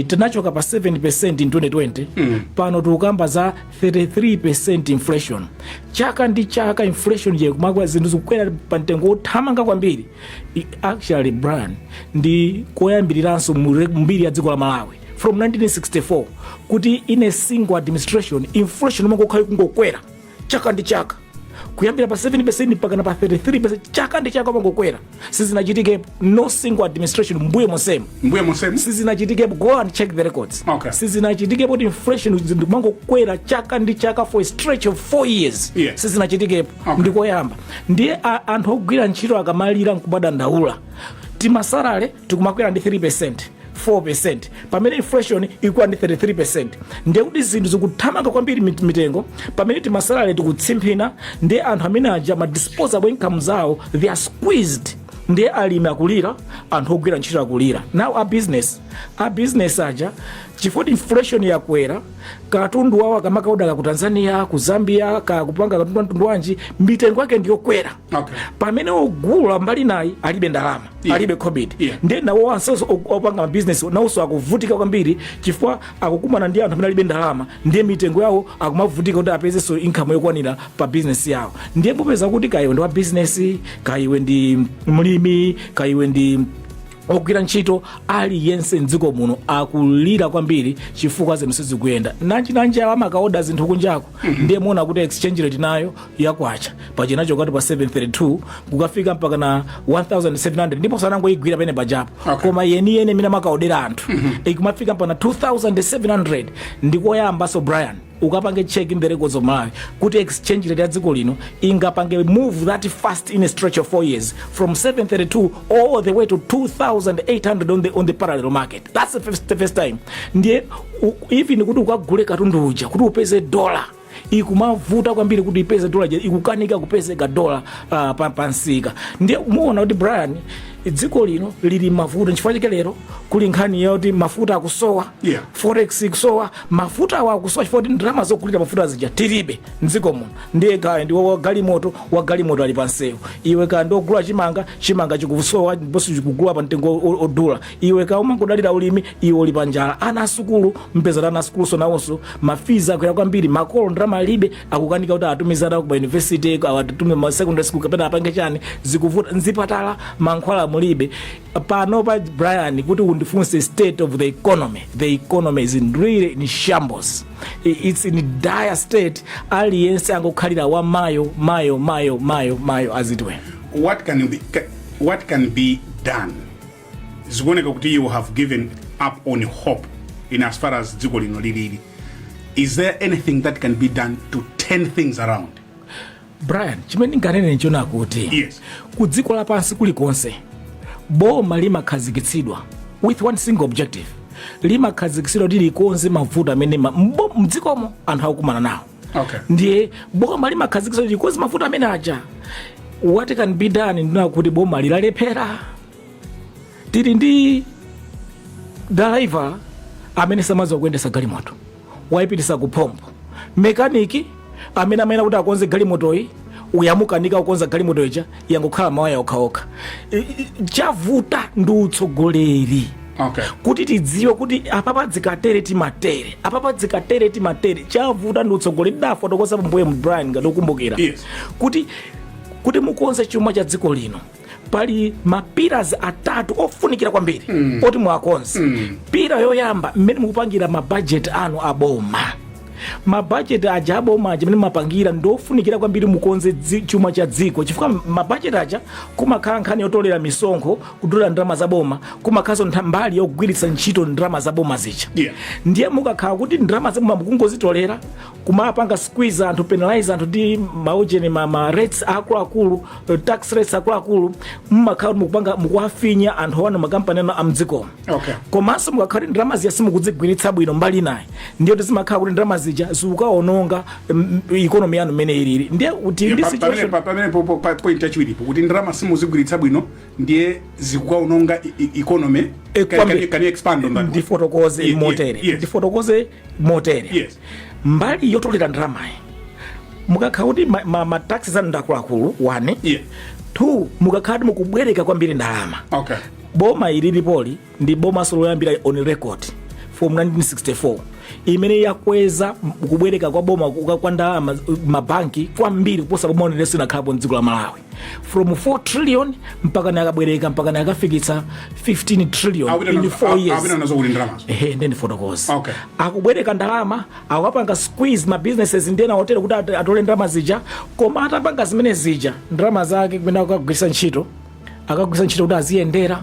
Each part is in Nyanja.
tinachoka pa 7% in 2020 pano tukamba za 33% inflation. Chaka ndi chaka inflation je kumagwa zinthu zikukwera pa mtengo othamanga kwambiri. Actually Brian ndi koyambiriranso mbiri ya dziko la Malawi from 1964 kuti in a single administration inflation imangokhala kungokwera chaka ndi chaka kuyambira pa 7% mpaka pa 33% chaka ndi chaka mangokwera. Sizinachitike no single administration mbuye monsemo sizinachitike. Go and check the records. Sizinachitike kuti inflation mangokwera chaka ndi chaka for a stretch of 4 years. Sizinachitike ndikoyamba. Ndiye anthu ogwira ntchito akamalira nkubada ndaula timasalale tikumakwera ndi 3%. 4% pamene inflation ikuwa ndi 33%. ndiye kuti zinthu zikuthamanga kwambiri mitengo pamene timasalale tikutsimphina. ndiye anthu amene aja ma disposable income zawo they are squeezed. ndiye alimi akulira, anthu ogwira ntchito akulira. Now a business aja chifukwa inflation yakwera katundu wawo akamakauda ku Tanzania ku Zambia kakupanga katundu wanji mitengo yake ndiyokwera. Pamene ogula mbali nayi alibe ndalama alibe COVID. Ndiye nawo anso opanga business nawso akuvutika kwambiri chifukwa akukumana ndi anthu amene alibe ndalama. Ndiye mitengo yawo akumavutika kuti apeze so income yokwanira pa business yawo. Ndiye mupeza kuti kaiwe ndi wa business kaiwe ndi mlimi kaiwe ndi ogwira ntchito aliyense mdziko muno akulira kwambiri chifukwa zinthu sizikuyenda. Nanji amakaoda zinthu kunjako ndiye muona kuti exchange rate nayo yakwacha pachinacho kati pa 732 kukafika mpaka na 1700 ndipo sanango igwira pene pajapo. Koma yeni mina makaodera anthu ikumafika mpaka na 2700 ndikoyamba. So Brian ukapange check in the records of Malawi kuti exchange rate ya dziko lino ingapange move that fast in a stretch of 4 years from 732 all the way to 2800 on the parallel market. That's the first time. Ndiye even kuti ukagule katundu uja kuti upeze dollar ikumavuta kwambiri kuti ipeze dollar ikukanika kupezeka dollar pansika. Ndiye muona kuti Brian dziko lino lili mafuta nchifukwa chake lero kuli nkhani yoti mafuta akusowa. Forex ikusowa mafuta awa akusowa chifukwa ndalama zokulira mafuta zija tilibe mdziko muno. Ndiye kaya ndi wa galimoto ali pansewu. Iwe ka ndogula chimanga chikusowa bosi chikugula pa mtengo odula. Iwe ka umangodalira ulimi iwe uli panjala. Ana asukulu mpeza ana asukulu so nawonso mafiza akwera kwambiri makolo ndalama libe akukanika kuti atumizana ku university awatume ma secondary school kapena apange chani zikuvuta nzipatala mankhwala mulibe. Pano pa Brian kuti undifunse state of the economy is really in shambles. It's in dire state. Aliyense angokhalira wa mayo as it were. What can be done? Zikuoneka kuti you have given up on hope in as far as dziko lino lili. Is there anything that can be done to turn things around? Brian, chimene nganene nchona kuti ku dziko lapansi kulikonse boma limakhazikitsidwa with one single objective. Limakhazikitsidwa kuti likonze mavuto amene mdzikomo anthu akukumana nawo. Ndiye boma limakhazikitsidwa kuti likonze mavuto amene aja. What can be done ndina kuti boma lilalephera. Tili ndi driver amene samadziwa kuyendesa galimoto waipitisa kupompo. Mekaniki amene kuti akonze galimoto iyi uyamukanika ukonza galimoto ija yangokhala mawaya okhaokha. Chavuta ndi utsogoleri. Kuti tidziwe kuti apapa dzikatere timatere chavuta ndi utsogoleri. Dafotokoza mbuye Brian ngadokumbukira kuti mukonze chuma cha dziko lino pali mapillars atatu ofunikira kwambiri oti mwakonze. Pila yoyamba mmene mukupangira mabudget anu aboma. Mabudget aja aboma aja mmene mapangira ndofunikira kwambiri mukonze chuma cha dziko chifukwa mabudget aja kumakhala nkhani yotolera misonkho kudula ndalama za boma kumakhazo mbali yogwiritsa ntchito ndalama za boma zicha. Ndiye mukakhala kuti ndalama za boma mukungozitolera kumapanga squeeze anthu penalize anthu ndi maujeni ma rates akulu tax rates akulu mmakhala mukupanga mukuafinya anthu wana makampani anu amdziko. Komanso mukakhala ndalama ziya simukudzigwiritsa bwino mbali naye ndiye kuti zimakhala kuti ndalama zija zukaononga economy yanu mmene ilili. Ndiye kuti ndi situation pamene point yachiwiripo kuti ndalama simuzigwiritsa bwino ndiye zikukaononga economy. Can you expand on that? Ndifotokoze motere. Mbali yotolera ndalamayi mukakhala kuti mataxes anu ndakuluakulu 1. 2 mukakhala mukubwereka kwambiri ndalama. boma ilili poli ndi boma soloyambira on record from 1964 imene yakweza kubwereka kwa boma kwa ndalama mabanki kwambiri kuposa boma onelesi nakhala mdziko la Malawi from 4 trillion mpaka nakabwereka mpaka nakafikitsa 15 trillion in 4 years. Then photocopies. Okay. Akubwereka ndalama akapanga squeeze ma businesses ndena hotel kuti atole ndalama zija koma atapanga zimene zija ndalama zake kumene akagwisa ntchito kuti aziyendera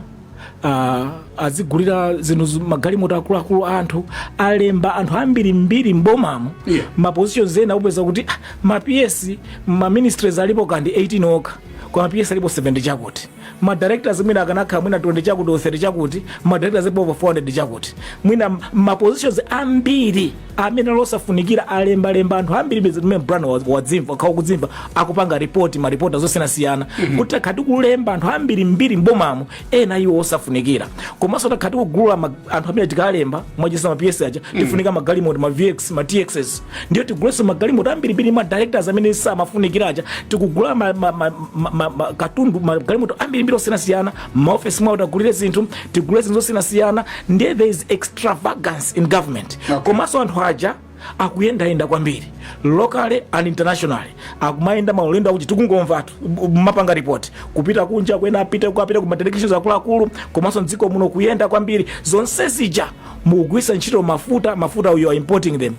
azigulira zinthu magalimoto akuluakulu anthu alemba anthu ambiri mbomamo ma positions ena upeza kuti ma PS ma ministries alipo kandi 18 okha kwa PS alipo 70 chakuti ma directors mwina akanakha mwina 20 chakuti o 30 chakuti ma directors alipo 400 chakuti mwina ma positions ambiri amene losafunikira alemba anthu ambiri bezimene brand wadzimva kwa kudzimva akupanga report ma reporters zosiyana kuti khati kulemba anthu ambiri mbomamo ena iwo osafunikira komanso takhati kugula anthu amene tikalemba mwajisa ma PS aja tifunika magalimoto ma VX ma TXS ndiyo tiguleso magalimoto ambiri ma directors amene samafunikira aja tikugula katundu magalimoto ambiri osiyana ma office mwa utagulire zinthu tigule zinthu zosiyana ndiye there is extravagance in government. Komanso anthu aja akuyenda kwambiri locally and internationally akumayenda maulendo akuti tikungomva mapanga report kupita kunja kwena apite ku ma delegations akulu komanso mdziko muno kuyenda kwambiri zonse zija mugwisa ntchito mafuta you are importing them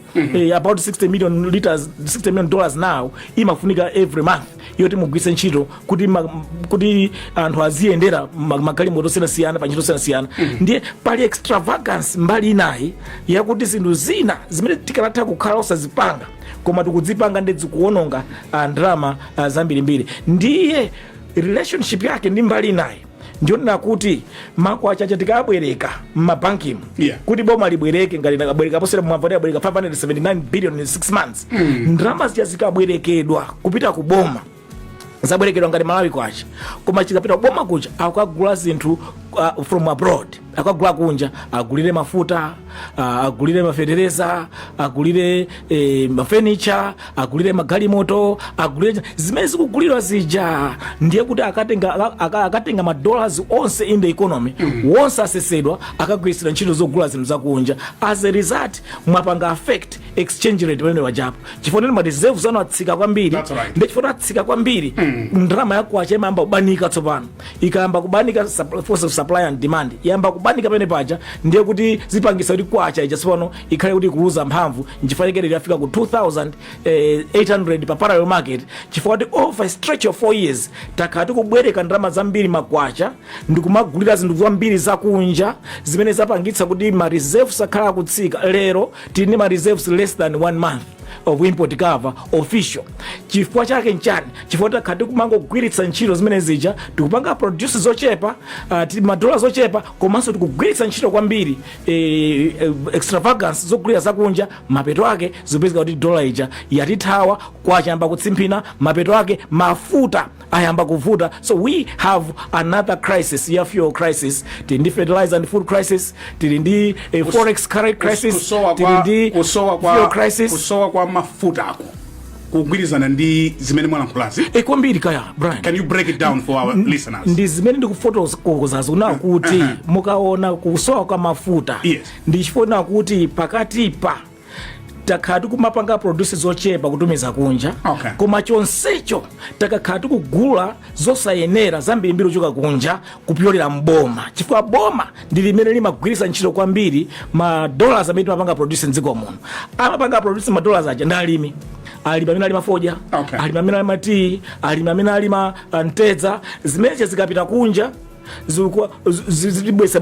about 60 million liters $60 million now imafunika every month yoti mugwisa ntchito kuti anthu aziyendera magalimoto osiyana pa ntchito osiyana ndiye pali extravagance mbali inayi yakuti zinthu zina zimene tikanatha kukhala osazipanga koma tikudzipanga ndedzikuononga ndalama zambirimbiri ndiye relationship yake ndi mbali inayi ndiyo nakuti makwacha tikabwereka m'mabanki kuti boma libwereke ngati nakabwereka posera mwamvani abwereka 579 billion in 6 months ndalama zikabwerekedwa kupita ku boma zabwerekedwa ngati Malawi kwacha koma chikapita boma kucha akagula zinthu from abroad akagula kunja agulire mafuta agulire mafertilizer agulire furniture agulire magalimoto agulire zimene zikugulirwa zija ndiye kuti akatenga ma dollars onse in the economy wonse asesedwa akagwirisira ntchito zogula zinthu zakunja as a result mwapanga affect exchange rate wene wajapo chifukwa ma reserves ano atsika kwambiri ndiye chifukwa atsika kwambiri ndalama yakwacha imayamba kubanika tsopano ikayamba kubanika force of supply and demand yamba kubanika pene paja ndiye kuti zipangisa kuti kwacha ija tsopano ikhale kuti kuluza mphamvu nchifanike yafika ku 2800 pa parallel market chifukwa kuti over a stretch of 4 years takhati kubwereka ndalama zambiri makwacha ndikumagulira zinthu zambiri zakunja zimene zapangitsa kuti ma reserves akhala kutsika lero tini ma reserves less than 1 month of import cover official chifukwa chake nchani chifukwa takhati kumangogwiritsa ntchito zimene zija tikupanga produce zochepa madola zochepa komanso tikugwiritsa ntchito kwambiri extravagance zogulira zakunja mapeto ake zopezeka kuti dola ija yatithawa kwacha yamba kutsimphina mapeto ake mafuta ayamba kuvuta so we have another crisis ya fuel crisis tili ndi fertilizer and food crisis tili ndi forex crisis tili ndi fuel crisis kusowa kwa mafuta ako kugwirizana ndi zimene mwalankhulazi kwambiri kaya Brian. Can you break it down for our listeners? Ndi zimene ndikufotokoza una kuti mukaona kusowa kwa mafuta ndichifuna kuti pakatipa takhati kumapanga produce zochepa kutumiza kunja koma chonsecho takhati kugula zosayenera zambirimbiri kuchoka kunja kupyolera mboma chifukwa boma ndi limene limagwirisa ntchito kwambiri ma dollars amene timapanga produce mdziko muno amapanga produce ma dollars aja ndi alimi amene alima foja alimi amene alima tea alimi amene alima ntedza zimene zikapita kunja zilibwesa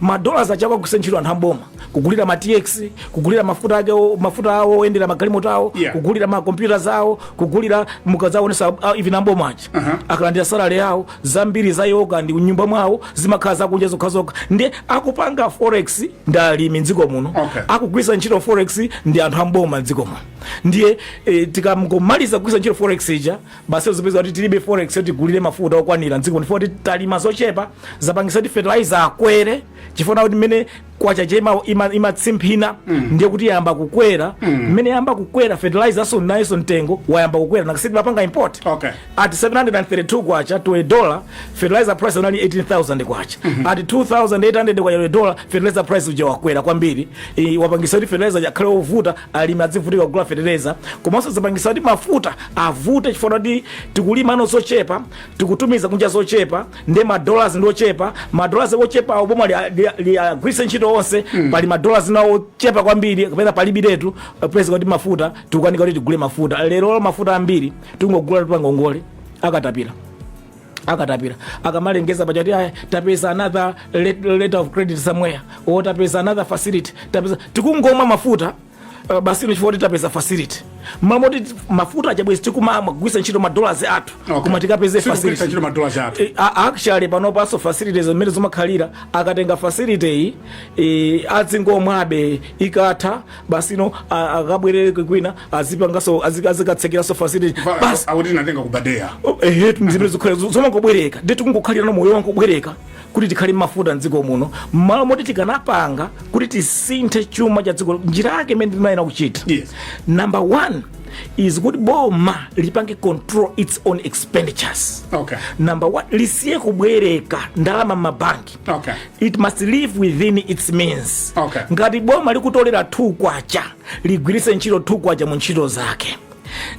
ma dollars achakwa kusentchiro anthu amboma kugulira ma TX kugulira mafuta awo oyendera magalimoto awo kugulira ma computers awo kugulira mukazaonesa even amboma aja akalandira salary yawo zambiri za yoga ndi nyumba mwawo zimakhala zakunja zokhazoka ndiye akupanga forex ndi alimi mdziko muno akugwisa ntchito forex ndi anthu amboma mdziko muno ndiye tikamaliza kugwisa ntchito forex ija basi zipeza kuti tilibe forex yoti tigulire mafuta okwanira mdziko muno kuti talima zochepa zapangisa kuti fertilizer akwere chifukwa kuti mmene kwacha chema imatsimphina ndiye kuti yamba kukwera mmene yamba kukwera fertilizer so nayo mtengo wayamba kukwera nakasiti mapanga import at 732 kwacha to $1 fertilizer price unali 18,000 kwacha at 2,800 kwa $1 fertilizer price uja wakwera kwambiri wapangisa kuti fertilizer yakhale ovuta alimi adzivutika kugula fertilizer komanso zapangisa kuti mafuta avute chifukwa kuti tikulima ano zochepa tikutumiza kunja zochepa ndi madollars ndi ochepa madollars ochepa oboma liagwiritse ntchito onse pali madollars nawo chepa kwambiri kapena palibiretu pesa kuti mafuta tikukanika kuti tigule mafuta lero mafuta ambiri tingogula tupangongole akatapira akamalengeza pachati tapeza another letter of credit somewhere or tapeza another facility tapeza tikungomwa mafuta basi chifukwa tapeza facility mamoti mafuta achabwezi tikumagwisa ntchito madollars athu koma tikapeze facility actually pano paso facilities zimene zimakhalira akatenga facility adzingomwabe ikatha basino akabwerere kwina azipangaso azikatsekeraso facility basi akuti natenga kubadea zimene zikhola zomangobwereka ndi tikungokhalira no moyo wangobwereka kuti tikhale mafuta mdziko muno malo moti tikanapanga kuti tisinthe chuma cha dziko njira yake imene timayena kuchita number 1 is kuti boma lipange control its own expenditures. Number 1 lisiye kubwereka ndalama mabanki. It must live within its means. Ngati boma likutolera 2 kwacha ligwiritse ntchito 2 kwacha mu ntchito zake.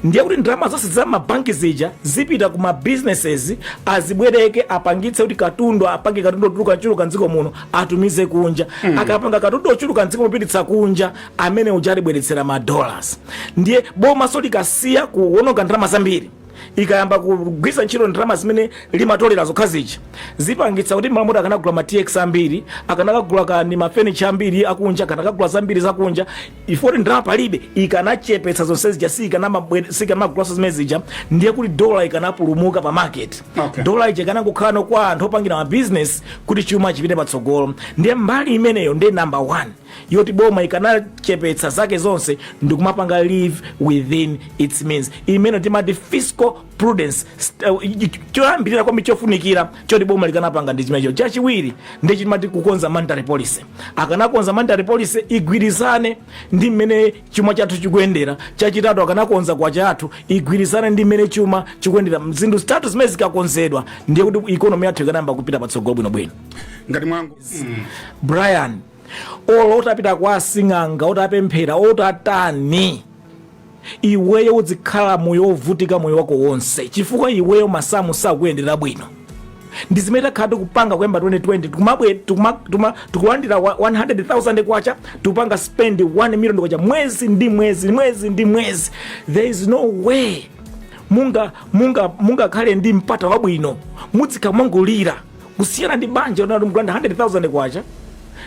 Ndiye kuti ndalama zonse za mabanki zija zipita kuma businesses azibwereke apangitse kuti katundu apange katundu otuluka nchuluka ndziko muno atumize kunja akapanga katundu ochuluka ndziko mupititsa kunja amene ujali bweretsera madollars. Ndiye boma so likasiya kuwononga ndalama zambiri ikayamba kugwisa ntchito ndalama zimene limatolera zokhazija zipangitsa kuti malamulo akanagula ma TX ambiri akanakagula kani ma furniture ambiri akunja akanakagula zambiri zakunja ifoti ndalama palibe ikanachepetsa zonse zija sikanamagula zimene zija ndiye kuti dollar ikanapulumuka pa market. Dollar ije ikanangokhala kwa anthu opangira ma business kuti chuma chipite patsogolo. Ndiye mbali imeneyo ndiye number 1 yoti boma ikanachepetsa zake zonse ndikumapanga live within its means. Imene timati fiscal prudence choyambirira kwa michofunikira choti boma likanapanga ndi chimenecho. Chachiwiri ndi chimati kukonza monetary policy. Akanakonza monetary policy igwirizane ndi mmene chuma chathu chikuyendera. Chachitatu akanakonza kwa chathu igwirizane ndi mmene chuma chikuyendera. Zinthu zitatu zimene zikakonzedwa ndiye kuti economy yathu ikanamba kupita patsogolo bwinobwino. Ngati mwangu Brian olo utapita kwa sing'anga utapemphera utatani iweyo uzikhala moyo ovutika moyo wako wonse chifukwa iweyo masamu sakuyendera bwino. Ndizimeta khadi kupanga kwemba 2020 tukulandira 100,000 kwacha tupanga spend 1 million kwacha mwezi ndi mwezi. There is no way munga khale ndi mpata wabwino mudzikamangulira kusiyana ndi banja unalo mkulanda 100,000 kwacha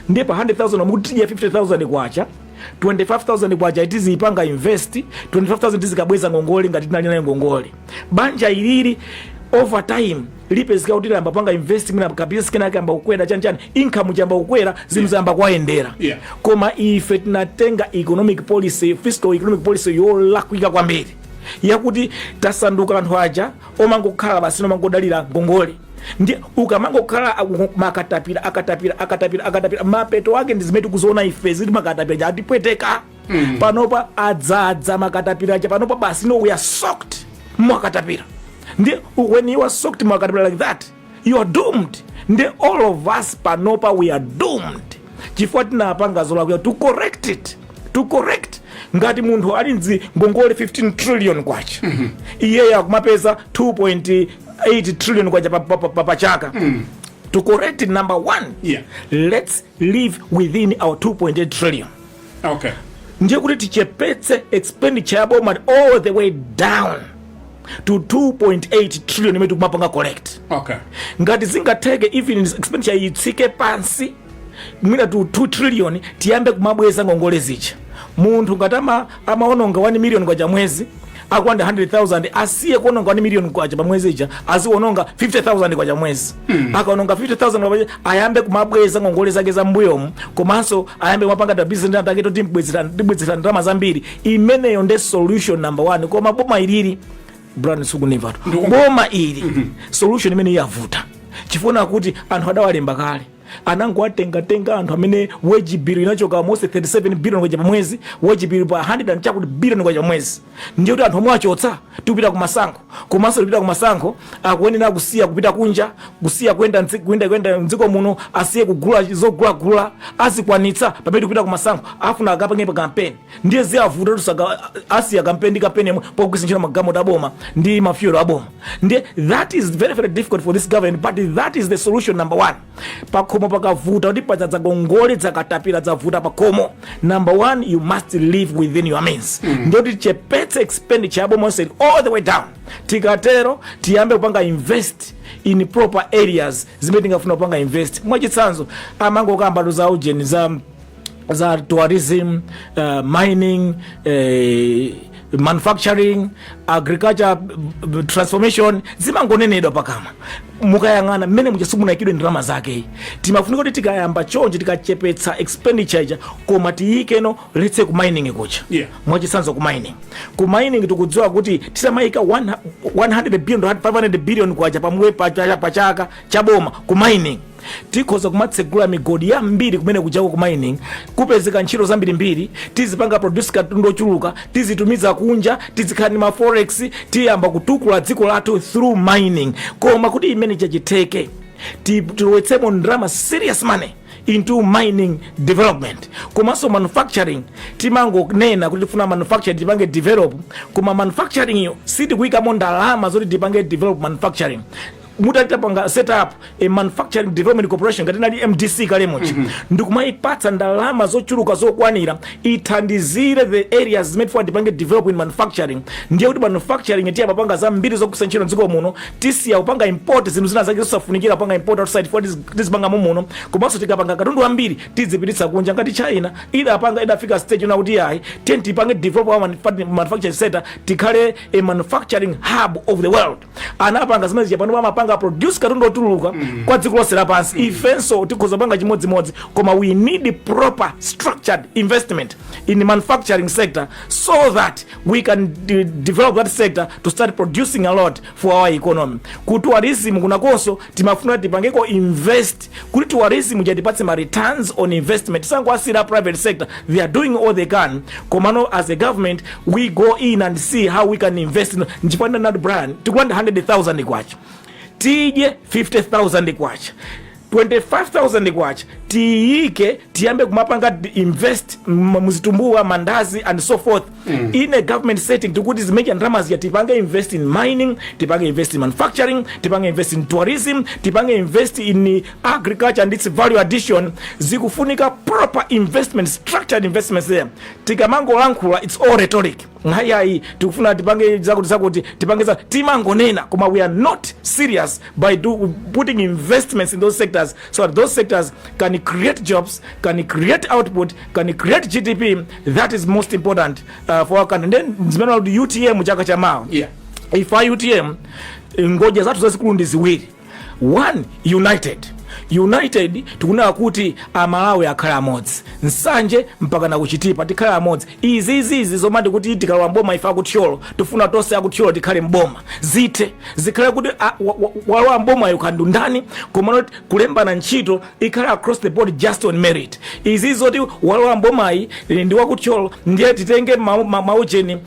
ndiye pa 100,000 mukutija 50,000 kwacha 25,000 kwacha itizi ipanga invest 25,000 tizikabweza ngongole ngati tinali nayo ngongole banja ilili over time lipezeka kuti lamba panga invest mina kabisa kena yake amba kukwera chani income chamba kukwera zinthu zamba kwaendera koma ife tinatenga economic policy fiscal economic policy yolakwika kwambiri yakuti tasanduka anthu aja omangokhala basi nomangodalira ngongole ndi ukamangokhala akatapira mapeto wake ndizimeti kuzoona ife ziti makatapira atipweteka panopa adzadza makatapira aja panopa basi no we are soaked mwakatapira ndi when you are soaked mwakatapira like that you are doomed ndi all of us panopa we are doomed chifukwa tinapanga zolakwika to correct ngati munthu ali nzi ngongole 15 trillion kwacha iye yakumapeza 2.8 trillion kwacha pa chaka. To correct it, number 1 let's live within our 2.8 trillion. Ndiye kuti tichepetse expenditure ya boma all the way down to 2.8 trillion imene tikumapanga collect. Ngati zingateke even expenditure yitsike pansi mwina to 2 trillion tiyambe kumabweza ngongole zicha munthu ngati amaononga 1 million kwacha mwezi akwanda 100,000 asiye kuononga 1 million kwacha pamwezi ija aziononga 50,000 kwacha mwezi akaononga 50,000 kwacha ayambe kumabweza ngongole zake za mbuyomu komanso ayambe kumapanga da business ataketo timbwezera ndalama zambiri imeneyo nde solution number 1 koma boma ilili brand sukunimva boma ili solution imene yavuta chifuna kuti anthu adawalemba kale anango atenga anthu amene wage bill inachoka mose 37 billion kwa mwezi, wage bill pa 100 and chakuti billion kwa mwezi. Ndiyo kuti anthu omwe achotsa tikupita kumasankho, komanso tikupita kumasankho akuyenera kusiya kupita kunja, kusiya kwenda mdziko muno, asiye kugula zogula azikwanitsa pamene tikupita kumasankho afuna akapange pa campaign. Ndiye ziyavuta tusaka asiya campaign ndi campaign yemwe pokugwiritsa magalimoto aboma ndi mafuel aboma. Ndiye that is very very difficult for this government, but that is the solution number one. Pakhomo pakavuta kuti padzadza gongole dzakatapira dzavuta pakhomo. Number one, you must live within your means. Ndiyo kuti chepetse expenditure aboma all the way down. Tikatero tiyambe kupanga invest in proper areas zimene tingafuna kupanga invest. Mwachitsanzo amango kamba za ujeni za tourism, mining, manufacturing, agriculture, transformation zimangonenedwa pakama. Mukayang'ana mmene muchasumuna ikidwe ndalama zake. Timafunika kuti tikayamba chonje tikachepetsa expenditure koma tiyikeno letse ku mining kucha. Mwachitsanzo ku mining. Ku mining tikudziwa kuti tisamayika 100 billion 500 billion kwacha pamwe pachaka chaboma ku mining. Tikhoza kumatsegula migodi yambiri kumene kuchako ku mining, kupezeka ntchito zambiri, tizipanga produce katundu ochuluka, tizitumiza kunja, tizikhala ma forex, tiyamba kutukula dziko lathu through mining. Koma kuti imene chachiteke tiwetsemo ndalama serious money into mining development. Komanso manufacturing timango nena kuti tifuna manufacturing tipange develop, koma manufacturing yo sitikuikamo ndalama zoti tipange develop manufacturing. Mutatapanga set up a manufacturing development corporation katinali MDC kalemochi ndikumaipatsa ndalama zochuluka zokwanira ithandizire the areas made for develop in manufacturing. Ndiye kuti manufacturing tiya mapanga zambiri zokusenchera mdziko muno, tisiya upanga import zinthu zina zake zosafunikira panga import outside for this banga muno, komanso tikapanga katundu ambiri tizipititsa kunja ngati China idafika stage na kuti yayi tipange develop our manufacturing sector tikhale a manufacturing hub of the world. Anapanga zimene Japan mapanga produce katundu otuluka kwa dziko lonse lapansi. Ifenso tikhoza panga chimodzimodzi, koma we need proper structured investment in the manufacturing sector so that we can develop that sector to start producing a lot for our economy. Ku tourism kunakonso timafuna tipangeko invest kuti tourism jatipatse ma returns on investment. Sango asira private sector, they are doing all they can. Komano as a government we go in and see how we can invest in njipanda na brand tikwanda 100,000 kwacha, tije 50,000 kwacha, 25,000 kwacha, tiyike tiyambe kumapanga invest muzitumbuwa mandazi and so forth in a government setting tikuti zimeja ndramas ya tipange invest in mining, tipange invest in manufacturing, tipange invest in tourism, tipange invest in agriculture and its value addition. Zikufunika proper investment, structured investments there. Tikamango lankula it's all rhetoric. Ngayayi tukufuna tipange zakuti tipange za timangonena koma we are not serious by putting investments in those sectors so that those sectors can create jobs, can create output, can create GDP. That is most important for our country. And then zimeno UTM chaka cha mao. If I UTM ngoja zatu zazikulu ndi ziwiri. One, united tukuna kuti amalawi akhala amodzi nsanje mpaka na kuchitipa tikhala amodzi. Izi zomandi kuti tikalowa mboma ifa kuthyolo tufuna tonse akuthyolo tikhale mboma zite zikhale kuti walowa mboma yukandu ndani komano kulembana ntchito ikhala across the board just on merit. Izi zoti walowa mboma ndi wakuthyolo ndiye titenge maujeni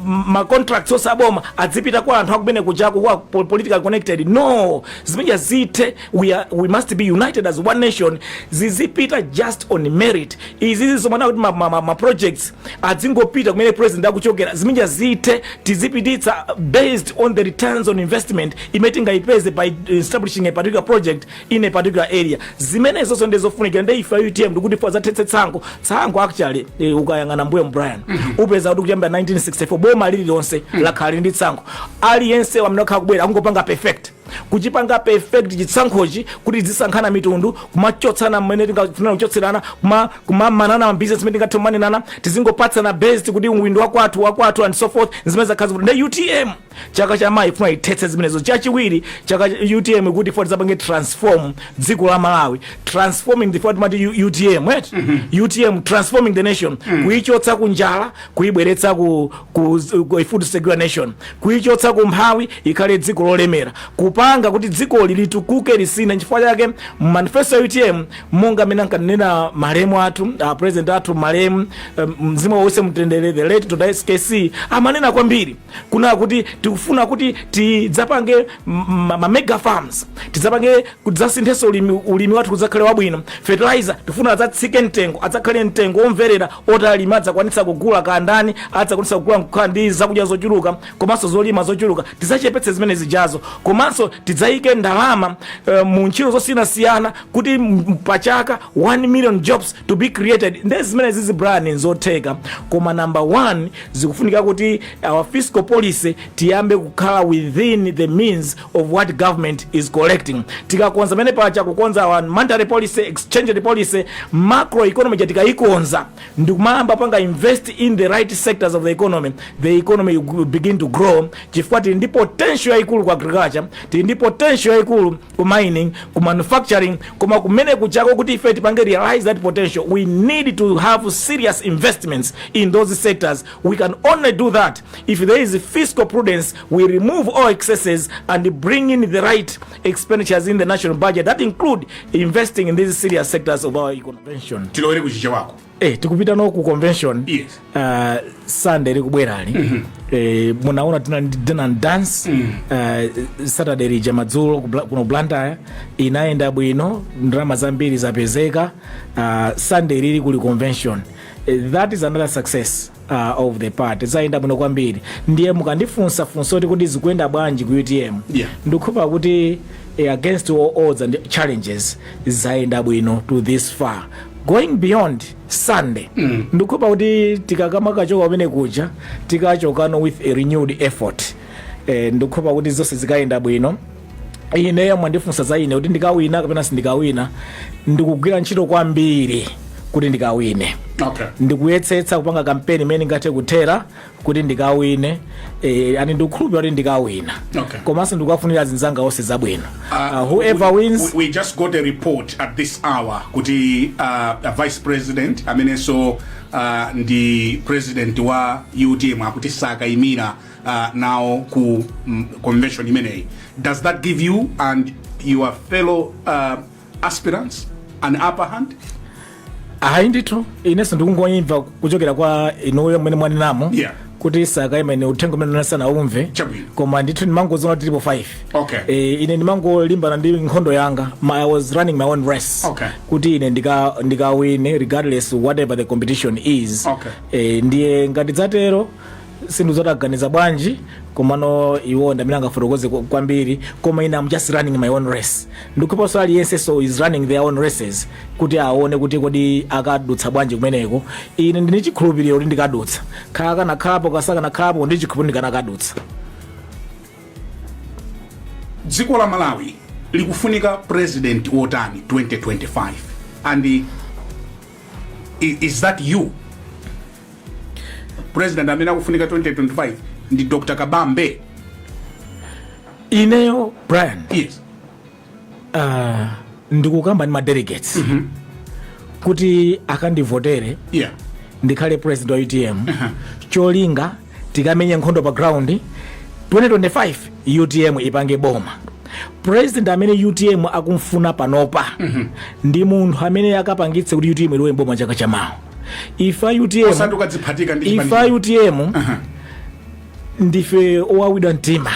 ma contracts osaboma adzipita kwa anthu akubene kujako kwa political connected. No, zimeja zite we must be united as one nation. Zizipita just on merit. Izi zomana kuti ma projects adzingopita kumene president akuchokera zimeja zite tizipititsa based on the returns on investment imetinga ipeze by establishing a particular project in a particular area. Zimene zoso ndezofunika nde ifa UTM ndikuti for zatetse tsango actually ukayangana mbuye Brian upeza kuti kuyamba 1964 boma lili lonse lakhali ndi tsango aliyense wamnokha kubwera akungopanga perfect kuchipanga perfect chitsankhochi kuti zisankhana mitundu kumachotsana mmene tingafuna kuchotserana kumamanana business mmene tingathomanana tizingopatsana based kuti uwindo wakwatu and so forth. Zimene zakhazi kuti ndi UTM chaka cha mai funa itetse zimenezo. Chachiwiri chaka UTM kuti for zapange transform dziko la Malawi, transforming the format UTM right UTM transforming the nation kuichotsa kunjala kuibweretsa ku food secure nation, kuichotsa kumphawi ikhale dziko lolemera, kupanga tikupanga kuti dziko litukuke lisina. Chifukwa chake manifesto ya UTM monga amene ankanena malemu athu president athu malemu mzimu wonse mtendere the late to SKC amanena kwambiri kuna kuti tikufuna kuti tidzapange ma mega farms, tidzapange kudzasinthenso ulimi wathu kudzakhale wabwino. Fertilizer tifuna adzatsike mtengo, adzakhale mtengo omverera otalima adzakwanitsa kugula kandani, adzakwanitsa kugula nkukhala ndi zakudya zochuluka komanso zolima zochuluka. Tidzachepetse zimene zijazo komanso tidzayike ndalama mu ntchito zosiyanasiyana kuti pachaka 1 million jobs to be created. Ndezi zimene zizi brand zotheka. Koma number 1 zikufunika kuti our fiscal policy tiyambe kukhala within the means of what government is collecting. Tikakonza mene pacha kukonza our monetary policy, exchange policy, macroeconomy tikaikonza ndikumamba panga invest in the right sectors of the economy will begin to grow. Chifukwa ndi potential yaikulu ku agriculture, ndi potential yaikulu ku mining, ku manufacturing, koma kumene kuchako kuti ife tipange realize that potential we need to have serious investments in those sectors. We can only do that if there is fiscal prudence. We remove all excesses and bring in the right expenditures in the national budget that include investing in these serious sectors of our convention. Tilowere kuchicha wako. Tikupita no ku convention. Yes. Sunday likubwerali. Munaona tuna dance. Saturday lija madzulo kuno Blantyre inaenda bwino, ndrama zambiri zapezeka. Sunday lili kuli convention. That is another success of the party. Zaenda bwino kwambiri. Ndiye mukandifunsa funsoti kuti zikuenda bwanji ku UTM. Ndikupa kuti against all odds and challenges zaenda bwino to this far. Going beyond Sunday, ndikupa kuti tikakama kachoka pamene kuja tikachokano with a renewed effort. Ndikupa kuti zonse zikaenda bwino. Ine mwandifunsa za ine kuti ndikawina kapena sindikawina, ndikugwira ntchito kwambiri kuti ndikawine. Ndikuyetsetsa kupanga kampeni imene ngathe kuthera kuti ndikawine. Ani ndikukhulupirira kuti ndikawina. Komanso ndikuwafunira zinzanga onse zabwino. Whoever wins. We just got a report at this hour kuti a vice president amenenso ndi president wa UTM akuti sakayimira now ku convention imeneyi. Does that give you and your fellow aspirants an upper hand? Ndithu ineso ndikungoyimva kuchokera kwa inoyo mwene mwaninamo kuti sakayima ine uthengo umene nasana umve. Koma ndithu ndimangozoona tilipo 5. Ine ndimangolimbana ndi nkhondo yanga. I was running my own race. Kuti ine ndikawine regardless whatever the competition is. Ndiye ngati dzatero sindizotaganiza bwanji komano iwo ndamilanga fotokoze kwambiri. Koma ine I'm just running my own race. Ndikuposo aliyense so is running their own races kuti aone kuti kodi akadutsa bwanji kumeneko. Ine ndine chikhulupiriro kuti ndikadutsa. Khaka na khapo kasaka na khapo ndi chikhulupiriro ndikanakadutsa. Dziko la Malawi likufunika president wotani 2025 and is that you? President amene akufunika 2025 ndi Dr. Kabambe. Ineyo Brian. Yes. Ndikukamba ni delegates. Kuti akandivotere. Ndikhale president wa UTM. Cholinga tikamenye nkhondo pa ground 2025 UTM ipange boma. President amene UTM akumfuna panopa ndi munthu amene akapangitse kuti UTM ilowe boma chaka chamawa. Ifa UTM ndife owawidwa mtima.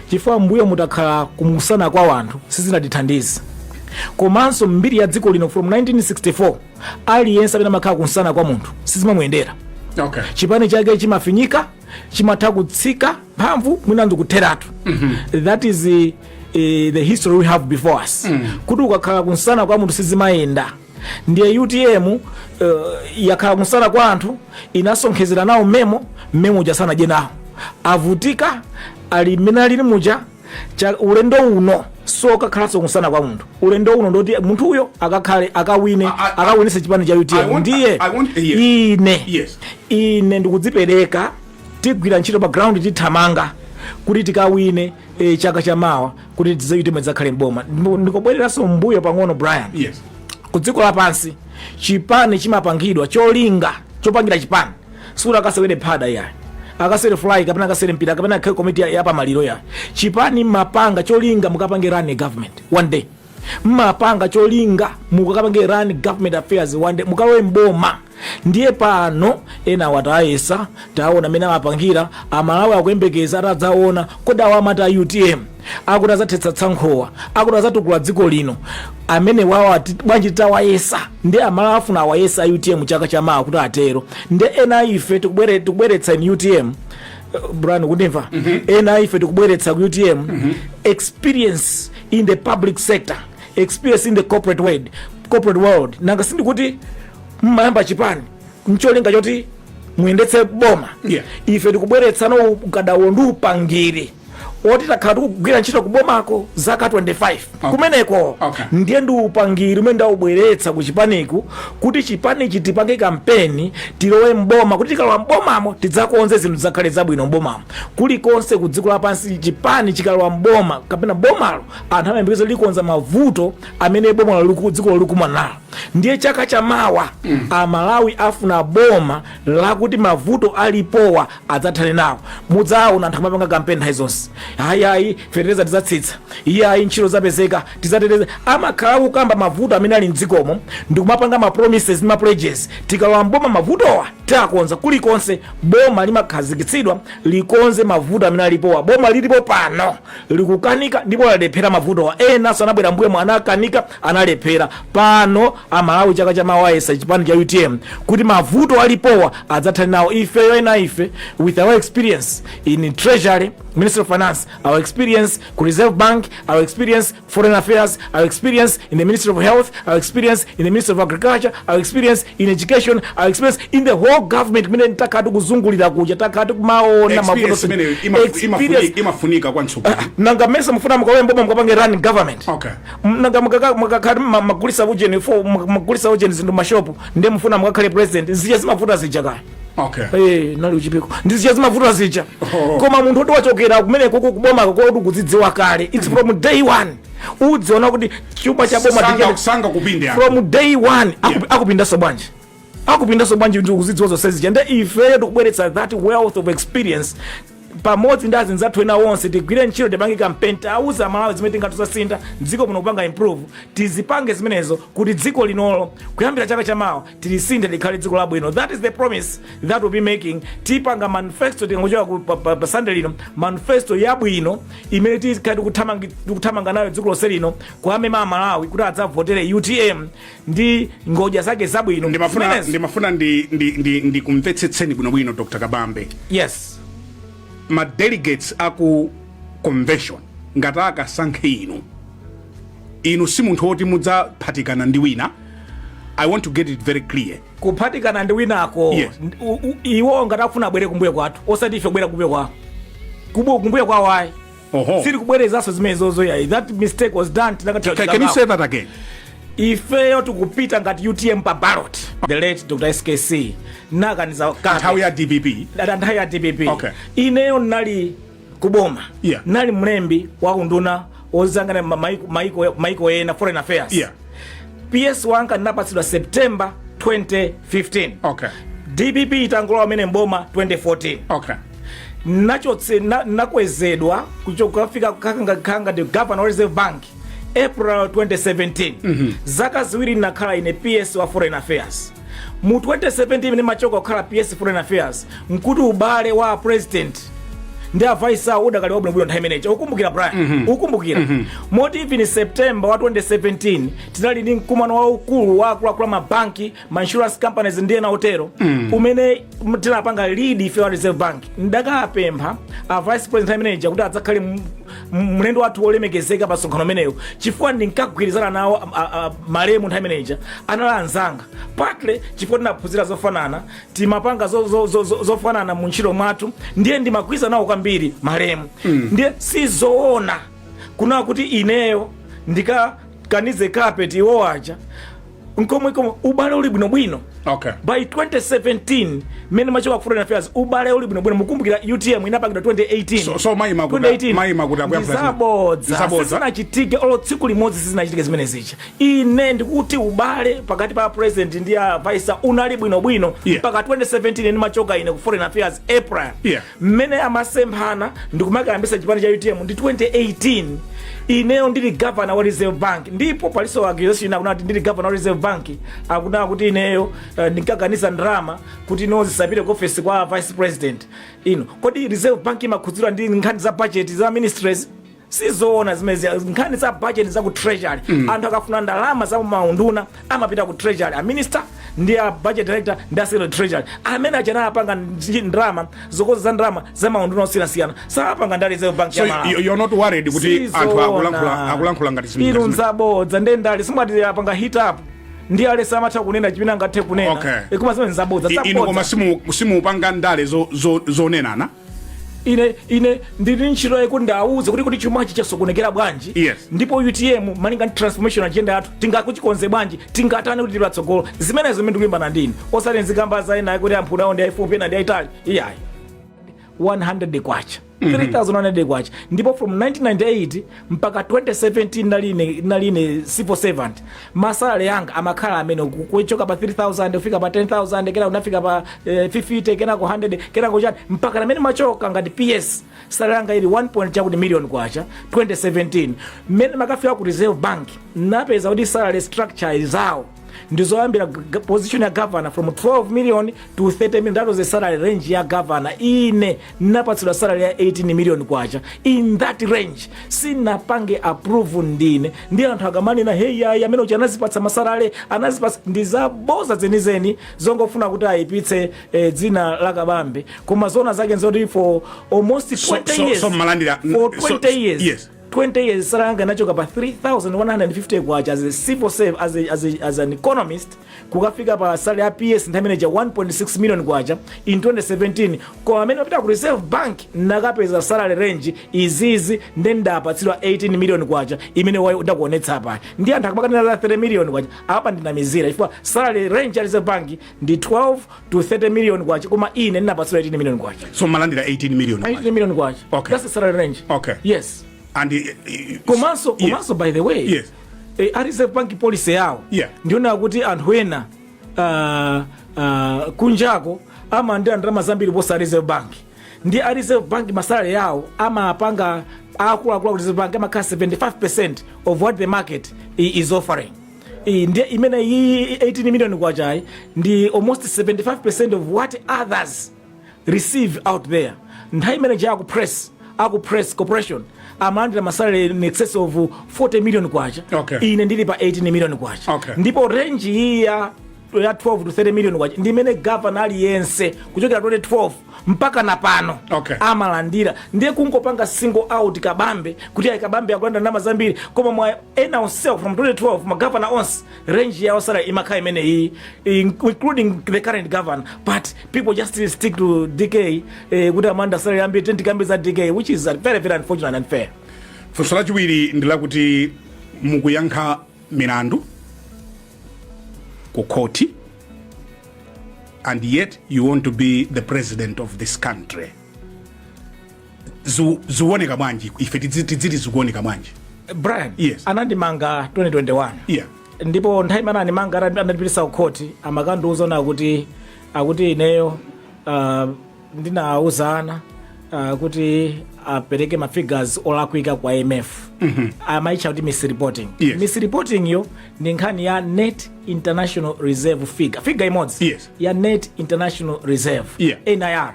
Chifukwa mbuyo mutakhala kumusana kwa wanthu sizinatithandize. Komanso mbiri ya dziko lino from 1964 aliyense amene amakhala kumusana kwa munthu sizimamuyendera. Chipani chake chimafinyika, chimatha kutsika mphamvu mwina ndikutheratu. That is the history we have before us. Kuti ukakhala kumusana kwa munthu sizimayenda. Ndiye UTM yakhala kumusana kwa anthu inasonkhezera nawo memo uja sana jenawo. Avutika ali mina lili muja cha ulendo uno so kakhalatso kumusana kwa munthu. Ulendo uno ndoti munthu uyo akakhale akawinise chipani cha UTM. Ndiye ine ndikudzipereka tigwira ntchito pa ground tithamanga kuti tikawine chaka chamawa kuti tizaUTM zakhale mboma. Ndikobwereranso mbuyo pang'ono Brian. Kudziko lapansi chipani chimapangidwa cholinga chopangira chipani sura kasewene phada ya akasere fly kapena akasere mpira kapena akhale committee ya pamaliro ya chipani mapanga cholinga mukapange run government one day mapanga cholinga mukapange run government affairs one day mukalowe mboma ndiye pano ena watayesa taona mena mapangira amalawi akuyembekeza atadzaona koda wamata UTM akuti azathetsa tsankhowa akuti azatukula dziko lino amene wawo bwanji tawayesa ndi amalawi afuna awayesa UTM chaka chamawa kuti atero ndi ena ife tikubweretsa in UTM Brian kundimva ena ife tikubweretsa ku UTM experience in the public sector, experience in the corporate world nanga sindikuti mmayamba chipani ncholinga choti muyendetse boma ife tikubweretsa no ukadawo ndi upangiri oti takhala tikugwira ntchito kubomako zaka 25 kumeneko ndiye ndi upangiri umene ndaubweretsa ku chipaniku kuti chipani chitipange kampeni tilowe mboma kuti tikalowa mbomamo tidzakonze zinthu zakhale zabwino mbomamo kulikonse ku dziko lapansi chipani chikalowa mboma kapena bomalo anthu amayembekeza likonza mavuto amene bomalo liku dziko likumana nalo ndiye chaka chamawa amalawi afuna boma lakuti mavuto alipowa adzathane nawo mudzaona anthu amapanga kampeni nthawi zonse hayi fertilizer tizatsitsa iyayi ntchito zapezeka tizateteza amakhala kukamba mavuto amene ali mdzikomo ndikumapanga ma promises ma pledges tikalowa mboma mavutowa takonza kulikonse boma limakhazikitsidwa likonze mavuto amene alipowa boma lilipo pano likukanika ndipo lalephera mavutowa ena sanabwera mbuye mwana akanika analephera pano amalawi chaka chamawa yesa chipani cha UTM kuti mavuto alipowa adzathane nawo ifeyo ena ife with our experience in treasury Ministry of Finance, our experience ku Reserve Bank, our experience foreign affairs, our experience in the Ministry of Health, our experience in the Ministry of Agriculture, our experience in education, our experience in the whole government. Mine nitakatu kuzungulira kuja takatu kumaona mavuto imafunika kwa ntsuku nanga mesa mfuna mkawe mboma mkapange run government nanga mkakali makulisa ujeni makulisa ujeni zindu mashopu ndiye mfuna mkakhale president zija zimavuta zijakaya nali uchipiko ndizicha zimavuta zicha koma munthu oti wachokera kumene koko kuboma koko kudzidziwa kale it's from day one udziona kuti chuma cha boma sanga kupinde from day one akupindaso bwanji ndi kuzidziwa zonse zicha nde ife tikubweretsa that wealth of experience pamodzi ndi azinzathu ena onse tigwire ntchito tipange campaign tauza amalawi zimene tingatuzasintha dziko muno kupanga improve tizipange zimenezo kuti dziko linolo kuyambira chaka chamawa tilisinthe likhale dziko labwino. That is the promise that we'll be making. Tipanga manifesto tingochoka pa Sunday lino manifesto yabwino imene tikati kuthamanga nayo dziko lonse lino kuamema amalawi kuti adzavotere UTM ndi ngoja zake zabwino. Ndimafuna kumvetsetseni bwino Dr. Kabambe. Yes. Ma delegates aku convention ngataka sankhe inu si munthu oti mudza phatikana ndi wina. I want to get it very clear. Kuphatikana ndi wina ako iwo ngatakufuna bwere kumbuye kwathu osati ife bwera kumbuye kwa kumbuye kwa why siri kubwerezaso zimenezozo ya that mistake was done. Can you say that again? Ifeyo tukupita ngati UTM pa ballot the late Dr. SKC naganiza nthawi ya DPP nthawi ya DPP ineyo nali kuboma nali mlembi wa unduna ozangana maiko ena foreign affairs PS wanka napatsidwa September 2015 DPP itangola amene mboma 2014 nachotse nakwezedwa kuchokafika kanga the Governor Reserve Bank April 2017 zaka ziwiri nakhala ine PS wa foreign affairs mu 2017 mene machoka kukhala PS foreign affairs nkuti ubale wa president ndi vice udakali wabwino nthawi imeneyo ukumbukira Brian ukumbukira motive in September wa 2017 tinali ndi mkumano wa ukulu wa akulu mabanki ma insurance companies ndiye na hotelo umene tinapanga lead ife wa Reserve Bank ndakapempha a vice president manager kuti adzakhale mlendo wathu olemekezeka pa sonkhano meneyo chifukwa ndinkagwirizana nawo malemu nthawi manager analanzanga partly chifukwa tinaphunzira zofanana timapanga zofanana mu ntchito mwathu ndiye ndimakwiza nawo kwambiri malemu ndiye sizoona kuna kuti ineyo ndikakanize carpet iwo aja nkomwe ubale uli bwino. Okay. By 2017 mmene machoka ku foreign affairs ubale uli bwino mukumbukira UTM inapangidwa 2018. So mai makuta zabodza zinachitike olo tsiku limodzi sizinachitike zimene zicha. Ine ndikuti ubale pakati pa president ndi vice unali bwino mpaka 2017 ndi machoka ine ku foreign affairs April. Mmene amasemphana ndikumakayambisa chipani cha UTM ndi 2018. Ineyo ndili governor wa Reserve Bank ndipo paliso accusation akuna kuti ndili governor wa Reserve Bank akuna kuti ineyo ndinkaganiza ndrama kuti no zisapite ku office kwa vice president kodi Reserve Bank imakhudzidwa ndi nkhani za budget za ministries sizoona zimezi nkhani za budget za ku treasury anthu akafuna ndalama za maunduna amapita ku treasury a minister ndi a budget director ndi a secretary treasury amene achana apanga ndrama zokoza za ndrama za maunduna osiyana sapanga ndi Reserve Bank so you're not worried kuti anthu akulankhula ngati simu zabodza ndendali simati apanga hit up ndi ale samatha kunena chipina ngathe kunena ikoma zimene zabodza koma simu upanga ndale zonenana ine ndili ntchito yekuti ndawuze kuti chumachi chasokonekera bwanji ndipo UTM malinga transformation agenda yathu tingakuchikonze bwanji tingatane kuti tilatsogolo zimene zimene ndikulimbana ndini osati nzikamba za ina kuti amphuna ndi iPhone pena ndi itali iyayi 100 kwacha 3100 kwacha ndipo from 1998 mpaka 2017 naline civil servant masalary yanga amakhala amene kuchoka pa 3000 kufika pa 10000 kena unafika pa 50 kena ku 100 kena ku chani mpaka amene machoka ngati PS salary yanga ili 1 million kwacha 2017 mmene makafika ku Reserve Bank napeza kuti salary structure zawo ndizoyambira position ya governor from 12 million to 30 million. That was the salary range ya governor. Ine napatsidwa salary ya 18 million kwacha. In that range sinapange approve ndine ndi anthu akamani na hey amene uchi anazipatsa masalary anazipatsa ndizaboza zenizeni zongofuna kuti ayipitse dzina la Kabambe koma zona zake nzoti for almost 20 years so malandira for 20 years yes 20 years saranga nachoka pa 3150 kwacha as a civil servant as an economist kukafika pa salary ya PS nthamene cha 1.6 million kwacha in 2017 kwa amene wapita ku Reserve Bank nakapeza salary range izizi ndenda apatsidwa 18 million kwacha imene wayo ndakuonetsa apa ndi anthu akamakana za 30 million kwacha apa ndinamizira ifwa salary range ya Reserve Bank ndi 12 to 30 million kwacha koma ine ndinapatsidwa 18 million kwacha so malandira 18 million kwacha okay. That's the salary range yes and komanso by the way Reserve Bank policy yawo ndiona kuti anthu ena kunjako ama ndi ndrama zambiri posa Reserve Bank ndi Reserve Bank masalary yawo amapanga akulu Reserve Bank amakhala 75% of what the market is offering ndi imene 18 million kwacha ndi almost 75% of what others receive out there nthawi imene aku press corporation amandira masalary in excess of 40 million kwacha ine ndili pa 18 million kwacha ndipo range hii ya 12 to 30 million kwacha ndimene governor aliyense kuchokera 2012 mpaka na pano amalandira ndiye kungopanga single out Kabambe kuti Kabambe akulanda ndalama zambiri koma mwa ena onse from 2012 ma governor onse range ya salary imakhala imene hii including the current governor but people just stick to DK kuti amanda salary yambiri 20 kambi za DK which is very very unfortunate and unfair. Funso lachiwiri ndila kuti mukuyankha milandu ku koti and yet you want to be the president of this country. Zuoneka bwanji ife tiziti zuoneka bwanji Brian anandimanga 2021 ndipo nthawi imene animanga anandipitisa ku koti amakandiuza na kuti ineyo ndinauzana kuti apereke ma figures olakwika kwa IMF amaicha kuti misreporting yo ndi nkhani ya net international reserve figure imodzi ya net international reserve NIR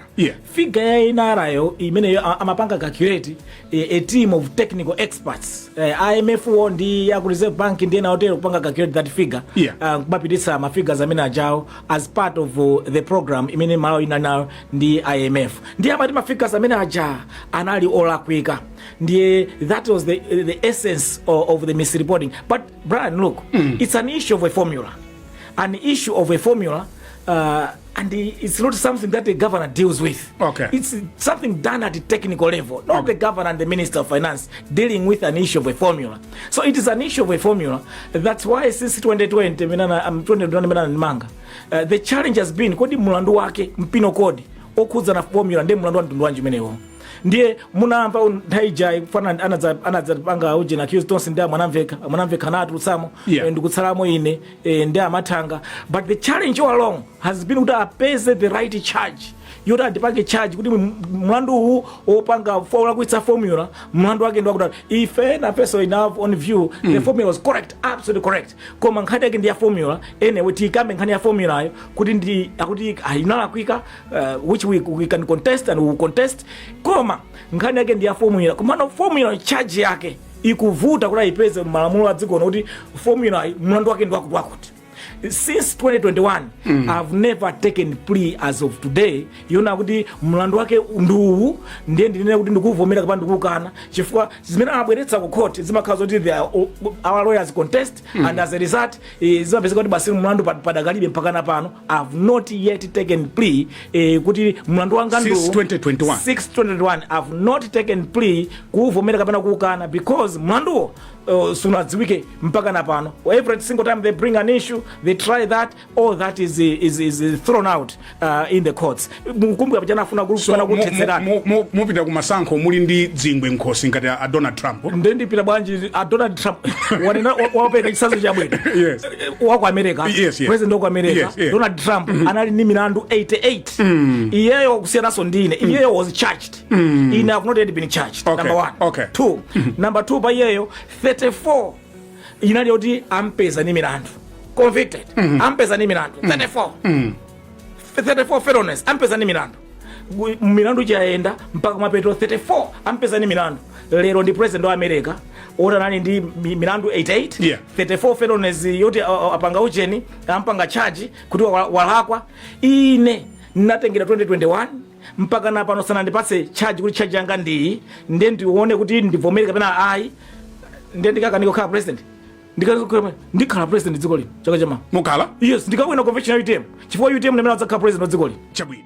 figure ya NIR yo imene amapanga calculate a team of technical experts IMF ndi ya ku Reserve Bank ndi na hotel kupanga calculate that figure kubapitisa ma figures amene ajawo as part of the program imene malo ina nayo ndi IMF ndi amati ma figures amene aja anali olakwika ndiye that was the essence of the misreporting but Brian look it's an issue of a formula and it's not something that the governor deals with. Okay. It's something done at the technical level, not the governor and the Minister of Finance dealing with an issue of a formula. So it is an issue of a formula. That's why since 2020, the challenge has been kodi mulandu wake mpino kodi okuza na formula ndiye mulandu wa mtundu wanji menewo. Ndiye munamva nthaija kufana anadzapanga uje na accused tonse ndiye mwanamveka natu samo ndikutsalamo ine ndiye amathanga. But the challenge all along has been kuti apeze the right charge. Yota adipange charge kuti mlandu huu opanga formula kuitsa formula mlandu wake ndo akuti if a person enough on view the formula was correct, absolutely correct. Koma nkhani yake ndi ya formula anyway tikambe nkhani ya formula ayo kuti ndi akuti inala kwika which we can contest and we will contest. Koma nkhani yake ndi ya formula koma formula charge yake ikuvuta kuti ipeze malamulo adziko kuti formula mlandu wake ndo akuti. Since 2021 I've never taken plea as of today. Yona kuti mlandu wake nduwu ndiye ndine kuti ndikuvomera kapanda ndikukana chifukwa zimene abweretsa ku court zimakhaza kuti our lawyers contest and as a result zimapeza kuti basi mlandu padakalibe mpaka pano. I've not yet taken plea kuti mlandu wanga nduwu since 2021 I've not taken plea kuvomera kapanda kukana because mlandu sunadziwike mpaka pano. Every single time they bring an issue they try that, all that is thrown out in the courts. Mukumbuka pachana afuna kulukana kuthetserana. Mupita kumasankho muli ndi dzingwe nkhosi ngati a Donald Trump. Ndendi pita bwanji a Donald Trump wanena wapeka chisazo chabwino. Yes. Wako America. Yes. President of America. Yes. Donald Trump anali ni milandu 88. Iyeyo kusiyana so ndine. Iyeyo was charged. He have not yet been charged. Okay. Number 1. Okay. 2. Number 2 pa iyeyo 34 inali oti ampeza ni milandu. Convicted. Ampeza ni milandu 34. 34 felonies ampeza ni milandu. Milandu jaenda mpaka mapeto 34 ampeza ni milandu. Lero ndi president wa America ora nani ndi milandu 88. Yeah. 34 felonies yote apanga ucheni ampanga charge kuti walakwa. Ine natengera 2021 mpaka na pano sana ndipatse charge kuti charge yanga ndi ndiye ndione kuti ndivomere kapena ai ndiye ndikakaniko khala president. Ndikhala president dziko lino chaka chama. Mukhala? Yes, ndikawina convention ya UTM. Chifukwa UTM nemena adzakhala president dziko lino. Chabwino.